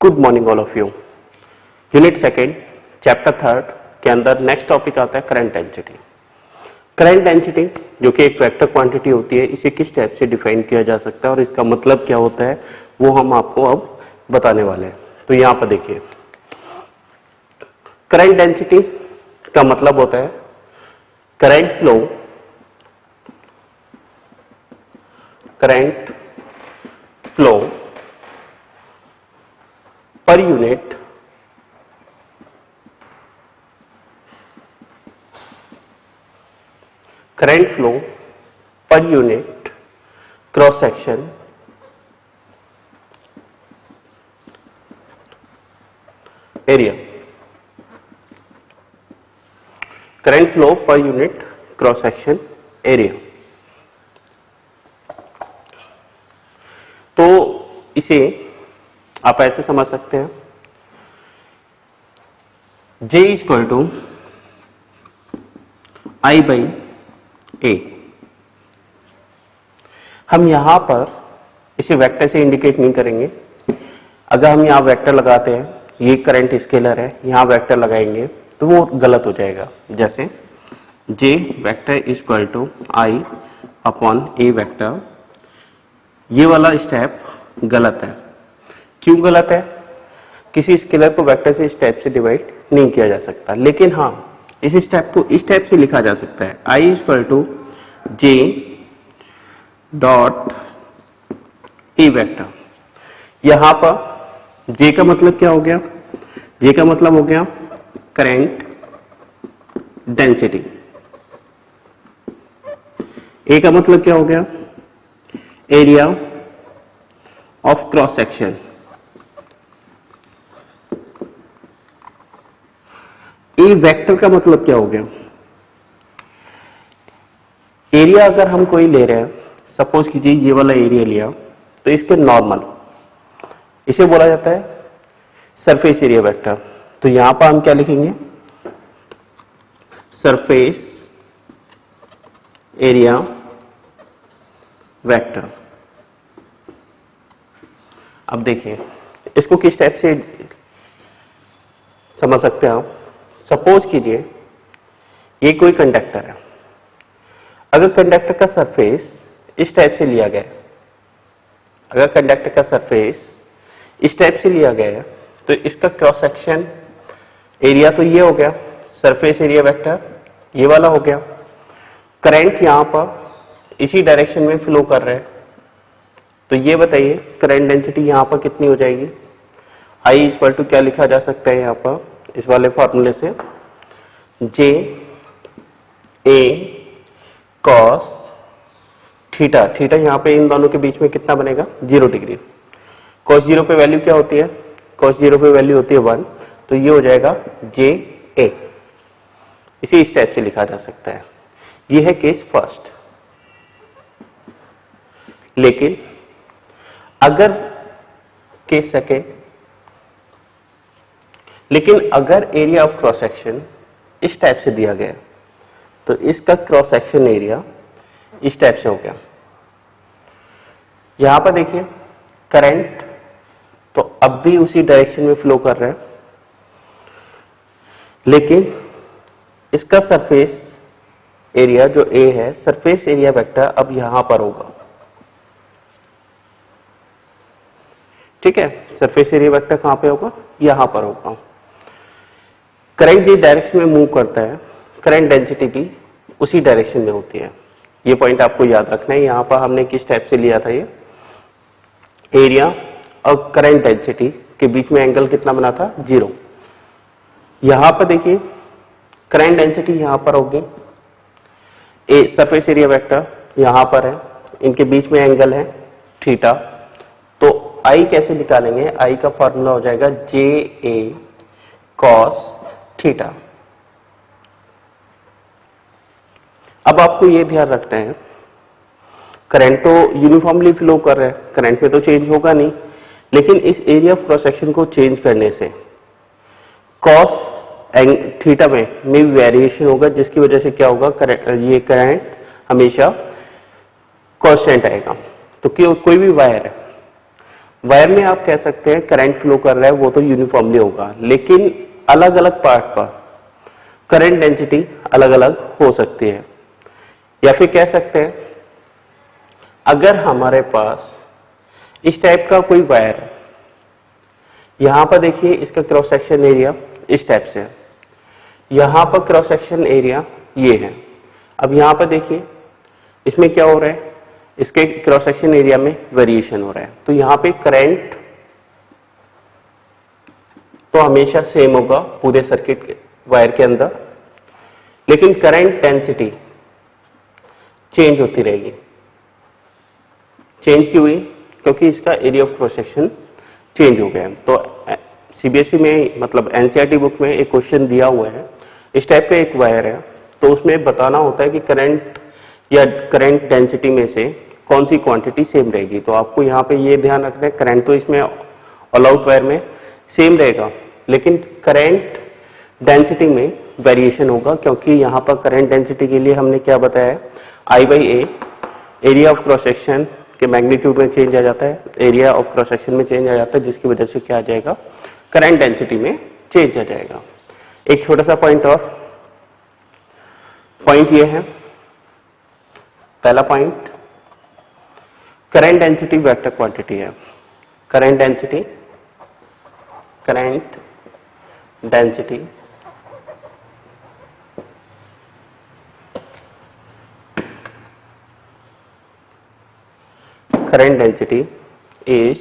Good morning all of you. Unit second chapter third के अंदर next topic आता है करंट डेंसिटी। करंट डेंसिटी जो कि एक वेक्टर क्वांटिटी होती है, इसे किस टाइप से डिफाइन किया जा सकता है और इसका मतलब क्या होता है वो हम आपको अब बताने वाले हैं। तो यहां पर देखिए, करंट डेंसिटी का मतलब होता है current flow per unit current flow per unit cross section area. Current flow per unit cross section area. तो इसे आप ऐसे समझ सकते हैं, J equal to I by A. हम यहां पर इसे वेक्टर से इंडिकेट नहीं करेंगे। अगर हम यहां वेक्टर लगाते हैं, ये करंट स्केलर है, यहां वेक्टर लगाएंगे तो वो गलत हो जाएगा। जैसे J vector equal to I upon A vector, ये वाला स्टेप गलत है। क्यों गलत है? किसी स्केलर को वेक्टर से इस टाइप से डिवाइड नहीं किया जा सकता, लेकिन हाँ इस स्टेप को इस टाइप से लिखा जा सकता है, I equal to J dot A vector. यहां पर J का मतलब क्या हो गया? J का मतलब हो गया करंट डेंसिटी। A का मतलब क्या हो गया? Area of cross section. A vector का मतलब क्या हो गया? एरिया अगर हम कोई ले रहे हैं, सपोज कीजिए ये वाला एरिया लिया, तो इसके नॉर्मल, इसे बोला जाता है सरफेस एरिया वेक्टर। तो यहां पर हम क्या लिखेंगे? Surface area vector. अब देखिए इसको किस टाइप से समझ सकते हैं आप। सपोज कीजिए ये कोई कंडक्टर है। अगर कंडक्टर का सरफेस इस टाइप से लिया गया, अगर कंडक्टर का सरफेस इस टाइप से लिया गया है, तो इसका क्रॉस सेक्शन एरिया तो ये हो गया सरफेस एरिया वेक्टर, ये वाला हो गया। करंट यहां पर इसी डायरेक्शन में फ्लो कर रहा है, तो ये बताइए करंट डेंसिटी यहां पर कितनी हो जाएगी? I इक्वल टू क्या लिखा जा सकता है यहां पर इस वाले फॉर्मूले से? J A cos theta. Theta यहां पे इन दोनों के बीच में कितना बनेगा? 0 डिग्री। cos 0 पे वैल्यू क्या होती है? cos 0 पे वैल्यू होती है 1, तो ये हो जाएगा J A। इसे इस टाइप से लिखा जा सकता है। ये है केस फर्स्ट। लेकिन अगर केस सेकेंड, लेकिन अगर एरिया ऑफ क्रॉस सेक्शन इस टाइप से दिया गया, तो इसका क्रॉस सेक्शन एरिया इस टाइप से हो गया। यहां पर देखिए करंट तो अब भी उसी डायरेक्शन में फ्लो कर रहा है, लेकिन इसका सरफेस एरिया जो A है, सरफेस एरिया वेक्टर अब यहां पर होगा। ठीक है, सरफेस एरिया वेक्टर कहां पे होगा? यहां पर होगा। करंट जिस डायरेक्शन में मूव करता है, करंट डेंसिटी भी उसी डायरेक्शन में होती है। ये पॉइंट आपको याद रखना है। यहां पर हमने किस टाइप से लिया था? ये एरिया और करंट डेंसिटी के बीच में एंगल कितना बना था? 0। यहां पर देखिए करंट डेंसिटी यहां पर होगी, सरफेस एरिया वेक्टर यहां पर है, इनके बीच में एंगल है थीटा। तो I कैसे निकालेंगे? I का फॉर्मूला हो जाएगा J A cos थीटा। अब आपको ये ध्यान रखना है, करंट तो यूनिफॉर्मली फ्लो कर रहा है, करंट में तो चेंज होगा नहीं, लेकिन इस एरिया ऑफ क्रॉस सेक्शन को चेंज करने से cos थीटा में भी वेरिएशन होगा, जिसकी वजह से क्या होगा? ये करंट हमेशा कांस्टेंट आएगा। तो कोई भी वायर है, वायर में आप कह सकते हैं करंट फ्लो कर रहा है वो तो यूनिफॉर्मली होगा, लेकिन अलग अलग पार्ट पर करंट डेंसिटी अलग अलग हो सकती है। या फिर कह सकते हैं अगर हमारे पास इस टाइप का कोई वायर है, यहां पर देखिए इसका क्रॉस सेक्शन एरिया इस टाइप से है, यहां पर क्रॉस सेक्शन एरिया ये है। अब यहां पर देखिए इसमें क्या हो रहा है, इसके क्रॉस सेक्शन एरिया में वेरिएशन हो रहा है, तो यहां पे करंट तो हमेशा सेम होगा पूरे सर्किट वायर के अंदर, लेकिन करंट डेंसिटी चेंज होती रहेगी। चेंज क्यों हुई? क्योंकि इसका area of cross section change हो गया। तो सीबीएसई में मतलब एनसीईआरटी बुक में एक क्वेश्चन दिया हुआ है, इस टाइप का एक वायर है, तो उसमें बताना होता है कि करंट या करंट डेंसिटी में से कौन सी क्वांटिटी सेम रहेगी। तो आपको यहाँ पे ये ध्यान रखना है, करंट तो इसमें ऑल आउट वायर में सेम रहेगा, लेकिन करंट डेंसिटी में वेरिएशन होगा, क्योंकि यहाँ पर करंट डेंसिटी के लिए हमने क्या बताया है, I/A area of cross section के मैग्नीट्यूड में चेंज आ जाता है, एरिया ऑफ क्रॉस सेक्शन में चेंज आ जाता है, जिसकी वजह से क्या आ जाएगा, करंट डेंसिटी में चेंज आ जाएगा। एक छोटा सा पॉइंट और, पॉइंट ये है, पहला point current density vector quantity है। Current density current density is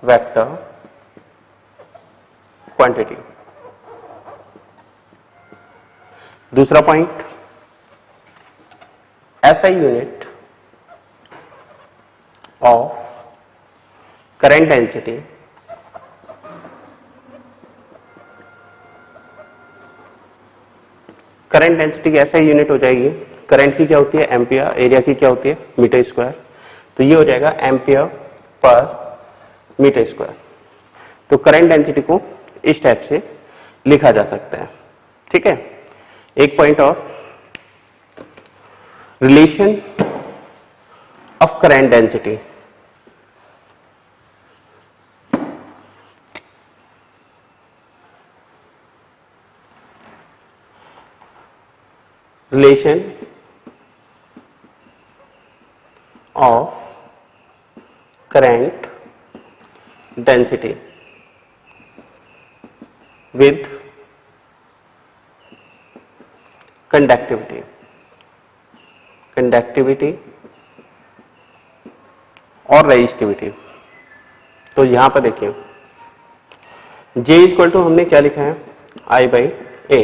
vector quantity। दूसरा point, SI unit of current density current density की SI यूनिट हो जाएगी, करंट की क्या होती है एम्पियर, एरिया की क्या होती है मीटर स्क्वायर, तो ये हो जाएगा एम्पियर पर मीटर स्क्वायर। तो करंट डेंसिटी को इस टाइप से लिखा जा सकता है। ठीक है, एक पॉइंट और, relation of current density relation of current density with conductivity और रेजिस्टिविटी। तो यहां पर देखिए J इक्वल टू हमने क्या लिखा है I/A।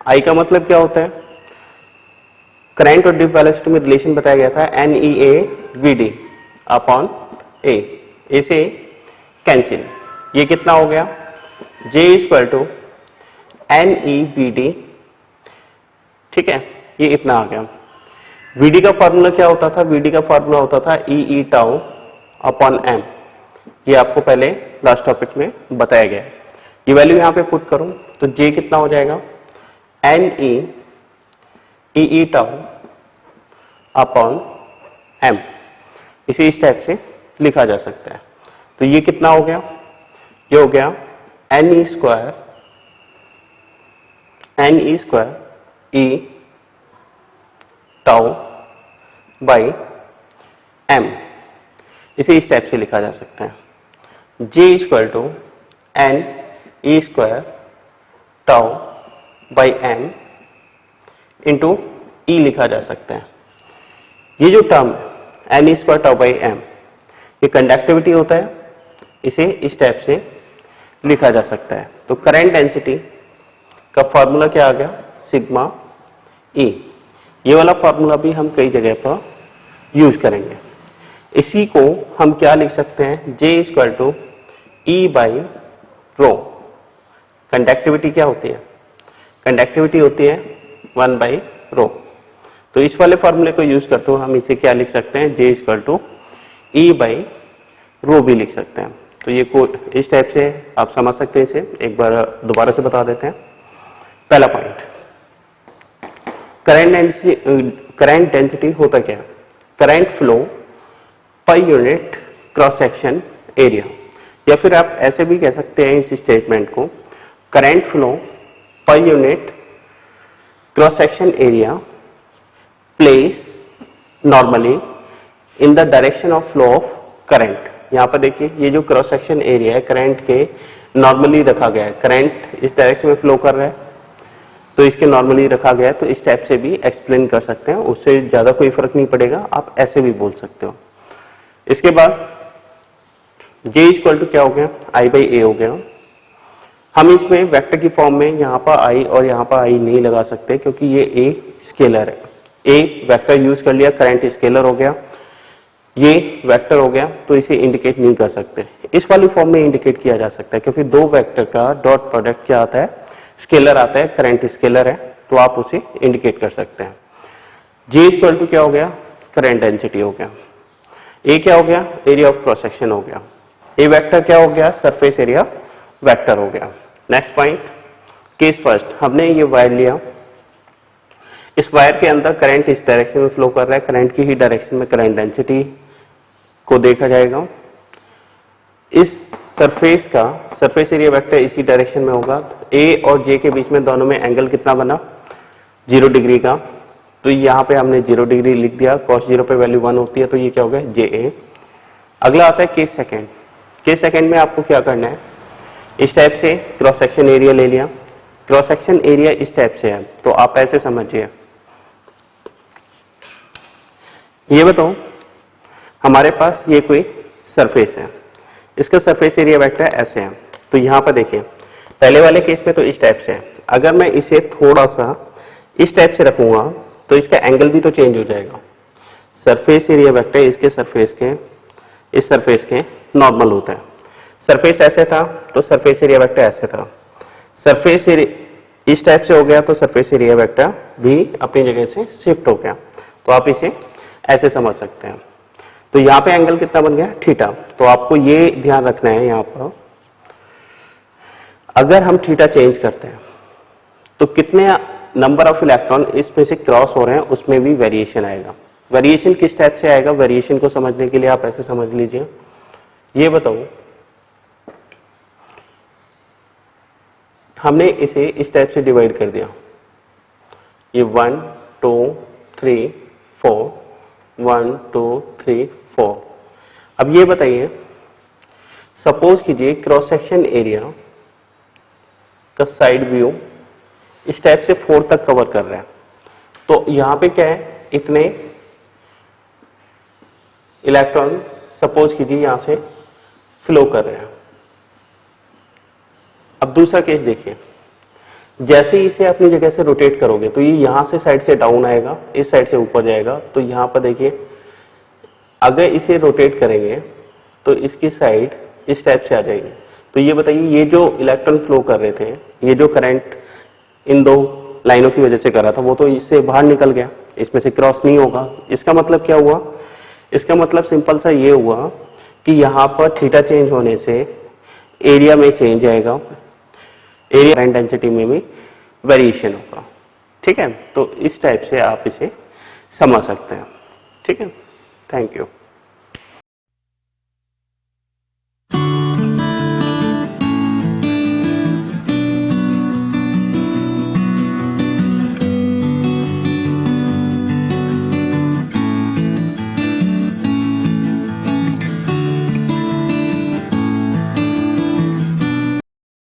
I का मतलब क्या होता है, करंट और ड्यूब वेलोसिटी में रिलेशन बताया गया था NEA/VD अपॉन A, इसे कैंसिल, ये कितना हो गया J इक्वल टू NEVD। ठीक है, ये इतना आ गया। VD का फॉर्मूला क्या होता था, VD का फॉर्मूला होता था EE टाउ अपॉन M, ये आपको पहले लास्ट टॉपिक में बताया गया है। ये वैल्यू यहाँ पे पुट करूं तो J कितना हो जाएगा NE टाउ अपॉन M, इसे इस टाइप से लिखा जा सकता है। तो ये कितना हो गया, ये हो गया NE square E tau by M, इसे इस टाइप से लिखा जा सकता है। J equal to NE square tau by M into E लिखा जा सकता है। ये जो टर्म है NE square tau by M, ये कंडक्टिविटी होता है, इसे इस टाइप से लिखा जा सकता है। तो करंट डेंसिटी का फॉर्मूला क्या आ गया, सिग्मा E। ये वाला फॉर्मूला भी हम कई जगह पर यूज करेंगे। इसी को हम क्या लिख सकते हैं, J equal to E by rho. Conductivity क्या होती है, कंडक्टिविटी होती है 1 बाई रो। तो इस वाले फॉर्मूले को यूज करते हुए हम इसे क्या लिख सकते हैं, J equal to E by rho भी लिख सकते हैं। तो ये को इस टाइप से आप समझ सकते हैं, इसे एक बार दोबारा से बता देते हैं। पहला पॉइंट, करंट डेंसिटी होता क्या है, current flow per unit cross section area, या फिर आप ऐसे भी कह सकते हैं इस स्टेटमेंट को, current flow per unit cross section area place normally in the direction of flow of current. यहां पर देखिए ये जो क्रॉस सेक्शन एरिया है करंट के नॉर्मली रखा गया है, करंट इस डायरेक्शन में फ्लो कर रहा है तो इसके नॉर्मली रखा गया है, तो इस टाइप से भी एक्सप्लेन कर सकते हैं, उससे ज्यादा कोई फर्क नहीं पड़ेगा, आप ऐसे भी बोल सकते हो। इसके बाद J इक्वल टू क्या हो गया, I बाई ए हो गया। हम इसमें वेक्टर की फॉर्म में यहाँ पर I और यहाँ पर I नहीं लगा सकते क्योंकि ये A स्केलर है, A वेक्टर यूज कर लिया, करंट स्केलर हो गया, ये वेक्टर हो गया, तो इसे इंडिकेट नहीं कर सकते। इस वाली फॉर्म में इंडिकेट किया जा सकता है क्योंकि दो वेक्टर का डॉट प्रोडक्ट क्या आता है, स्केलर आता है, करंट स्केलर है, तो आप उसे इंडिकेट कर सकते हैं। J इक्वल टू क्या हो गया, करंट डेंसिटी हो गया, A क्या हो गया, एरिया ऑफ क्रॉस सेक्शन हो गया, A वेक्टर क्या हो गया, सरफेस एरिया वेक्टर हो गया। नेक्स्ट पॉइंट, केस फर्स्ट, हमने ये वायर लिया, इस वायर के अंदर करंट इस डायरेक्शन में फ्लो कर रहा है, करंट की ही डायरेक्शन में करंट डेंसिटी को देखा जाएगा। इस सरफेस का सरफेस एरिया वेक्टर इसी डायरेक्शन में होगा, A और J के बीच में दोनों में एंगल कितना बना, 0 डिग्री का, तो यहाँ पे हमने 0 डिग्री लिख दिया, cos 0 पे वैल्यू 1 होती है, तो ये क्या हो गया JA। अगला आता है केस सेकेंड, केस सेकेंड में आपको क्या करना है, इस टाइप से क्रॉस सेक्शन एरिया ले लिया, क्रॉस सेक्शन एरिया इस टाइप से है, तो आप ऐसे समझिए, ये बताओ हमारे पास ये कोई सरफेस है, इसका सरफेस एरिया वेक्टर ऐसे है, तो यहाँ पर देखिए पहले वाले केस में तो इस टाइप से है, अगर मैं इसे थोड़ा सा इस टाइप से रखूंगा तो इसका एंगल भी तो चेंज हो जाएगा। सरफेस एरिया वेक्टर इसके सरफेस के इस सरफेस के नॉर्मल होता है, सरफेस ऐसे था तो सरफेस एरिया वेक्टर ऐसे था, सरफेस एरिया इस टाइप से हो गया तो सरफेस एरिया वेक्टर भी अपनी जगह से शिफ्ट हो गया, तो आप इसे ऐसे समझ सकते हैं। तो यहाँ पे एंगल कितना बन गया, थीटा, तो आपको ये ध्यान रखना है यहाँ पर, अगर हम थीटा चेंज करते हैं तो कितने नंबर ऑफ इलेक्ट्रॉन इसमें से क्रॉस हो रहे हैं उसमें भी वेरिएशन आएगा। वेरिएशन किस टाइप से आएगा, वेरिएशन को समझने के लिए आप ऐसे समझ लीजिए, ये बताओ हमने इसे इस टाइप से डिवाइड कर दिया, ये 1 2 3 4 1 2 3 4। अब ये बताइए, सपोज कीजिए क्रॉस सेक्शन एरिया का साइड व्यू इस टाइप से 4 तक कवर कर रहा है, तो यहां पे क्या है, इतने इलेक्ट्रॉन सपोज कीजिए यहां से फ्लो कर रहे हैं। अब दूसरा केस देखिए, जैसे ही इसे अपनी जगह से रोटेट करोगे तो ये यहां से साइड से डाउन आएगा, इस साइड से ऊपर जाएगा, तो यहां पर देखिए अगर इसे रोटेट करेंगे तो इसकी साइड इस टाइप से आ जाएगी। तो ये बताइए, ये जो इलेक्ट्रॉन फ्लो कर रहे थे, ये जो करंट इन दो लाइनों की वजह से कर रहा था, वो तो इससे बाहर निकल गया, इसमें से क्रॉस नहीं होगा। इसका मतलब क्या हुआ, इसका मतलब सिंपल सा ये हुआ कि यहाँ पर थीटा चेंज होने से एरिया में चेंज आएगा, एरिया करंट डेंसिटी में भी वेरिएशन होगा। ठीक है, तो इस टाइप से आप इसे समझ सकते हैं। ठीक है, थैंक यू।